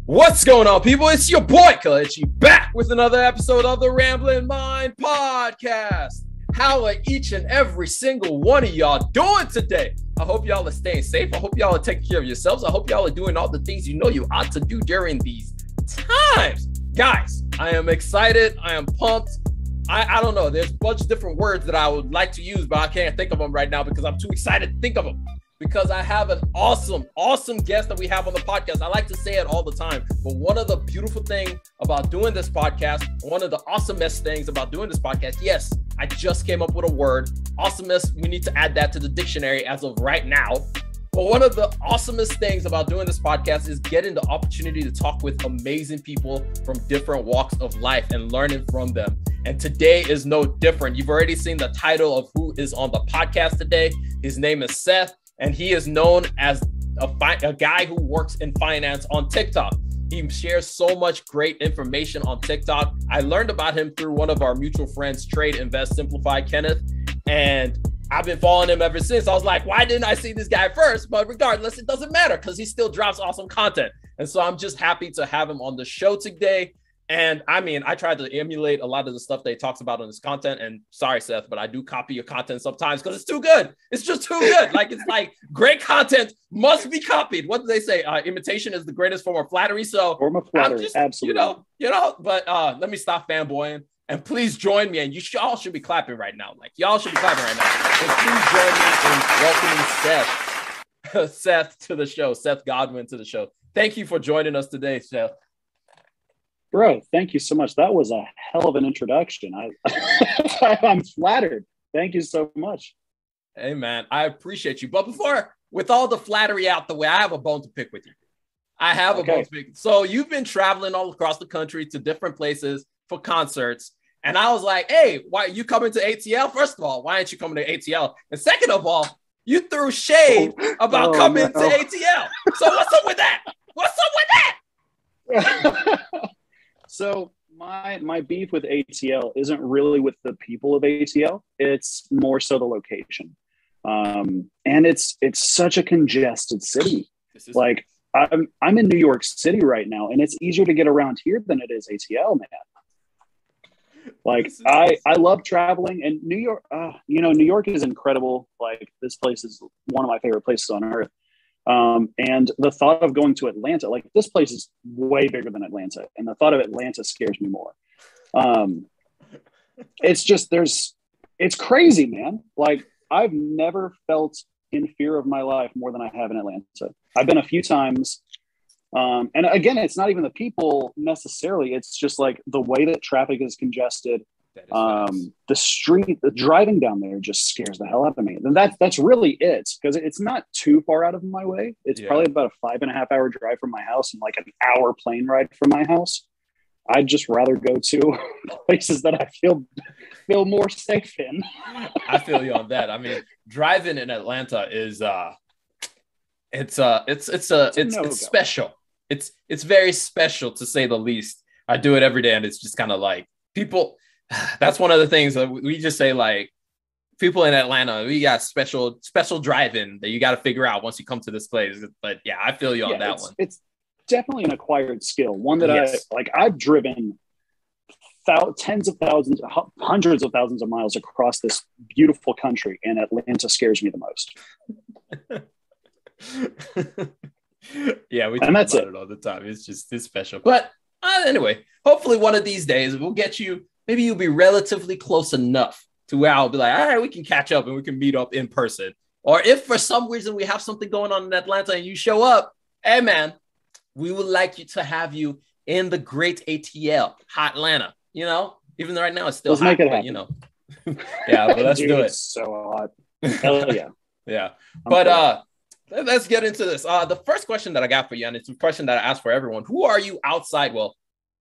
What's going on, people? It's your boy, KelechIwuaba, back with another episode of the Rambling Mind Podcast. How are each and every single one of y'all doing today? I hope y'all are staying safe. I hope y'all are taking care of yourselves. I hope y'all are doing all the things you know you ought to do during these times. Guys, I am excited. I am pumped. I don't know. There's a bunch of different words that I would like to use, but I can't think of them right now because I'm too excited to think of them. Because I have an awesome guest that we have on the podcast. I like to say it all the time, but one of the beautiful things about doing this podcast, one of the awesomest things about doing this podcast, yes, I just came up with a word, awesomest. We need to add that to the dictionary as of right now. But one of the awesomest things about doing this podcast is getting the opportunity to talk with amazing people from different walks of life and learning from them. And today is no different. You've already seen the title of who is on the podcast today. His name is Seth. And he is known as a guy who works in finance on TikTok. He shares so much great information on TikTok. I learned about him through one of our mutual friends, Trade, Invest, Simplify, Kenneth. And I've been following him ever since. I was like, why didn't I see this guy first? But regardless, it doesn't matter because he still drops awesome content. And so I'm just happy to have him on the show today. And I mean, I tried to emulate a lot of the stuff that he talks about on his content. And sorry, Seth, but I do copy your content sometimes because it's too good. It's just too good. It's like great content must be copied. What do they say? Imitation is the greatest form of flattery. So form of flattery, absolutely. But let me stop fanboying and please join me. And y'all should be clapping right now. Y'all should be clapping right now. And please join me in welcoming Seth to the show, Seth Godwin to the show. Thank you for joining us today, Seth. Bro, thank you so much. That was a hell of an introduction. I'm flattered. Thank you so much. Hey, man, I appreciate you. But with all the flattery out the way, I have a bone to pick with you. A bone to pick. So you've been traveling all across the country to different places for concerts. And I was like, hey, why are you coming to ATL? First of all, why aren't you coming to ATL? And second of all, you threw shade about coming to ATL. So what's up with that? So my beef with ATL isn't really with the people of ATL. It's more so the location. And it's such a congested city. I'm in New York City right now, and it's easier to get around here than it is ATL, man. I love traveling, and New York, New York is incredible. This place is one of my favorite places on earth. And the thought of going to Atlanta, this place is way bigger than Atlanta. And the thought of Atlanta scares me more. It's crazy, man. I've never felt in fear of my life more than I have in Atlanta. I've been a few times. And again, it's not even the people necessarily. It's just the way that traffic is congested. The driving down there just scares the hell out of me. And that's really it, because it's not too far out of my way. It's probably about a 5.5 hour drive from my house and an hour plane ride from my house. I'd just rather go to places that I feel more safe in. I feel you on that. I mean, driving in Atlanta is it's special. It's very special, to say the least. I do it every day, and it's just kind of people. That's one of the things that we just say, people in Atlanta, we got special driving that you got to figure out once you come to this place. But yeah, I feel you on that one. It's definitely an acquired skill. One that I've driven tens of thousands, hundreds of thousands of miles across this beautiful country, and Atlanta scares me the most. Yeah, we talk about it all the time. It's special. But anyway, hopefully one of these days we'll get you. Maybe you'll be relatively close enough to where I'll be all right, we can catch up and we can meet up in person. Or if for some reason we have something going on in Atlanta and you show up, hey, man, we would like you to have you in the great ATL, hot Atlanta, even though right now it's still hot, but, yeah, but let's do it. It's so hot. Hell yeah. Yeah. But let's get into this. The first question that I got for you, and it's a question that I ask for everyone. Who are you outside? Well,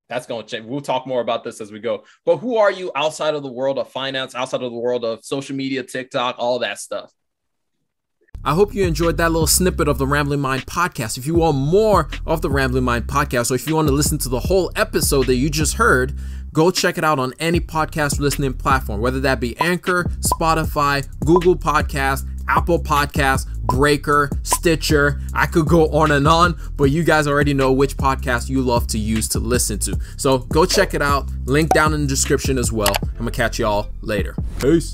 that's going to change. We'll talk more about this as we go. But who are you outside of the world of finance, outside of the world of social media, TikTok, all that stuff? I hope you enjoyed that little snippet of the Rambling Mind podcast. If you want more of the Rambling Mind podcast, or if you want to listen to the whole episode that you just heard, go check it out on any podcast listening platform, whether that be Anchor, Spotify, Google Podcasts, Apple Podcasts. Breaker, Stitcher. I could go on and on, but you guys already know which podcast you love to use to listen to. So go check it out. Link down in the description as well. I'm gonna catch y'all later. Peace.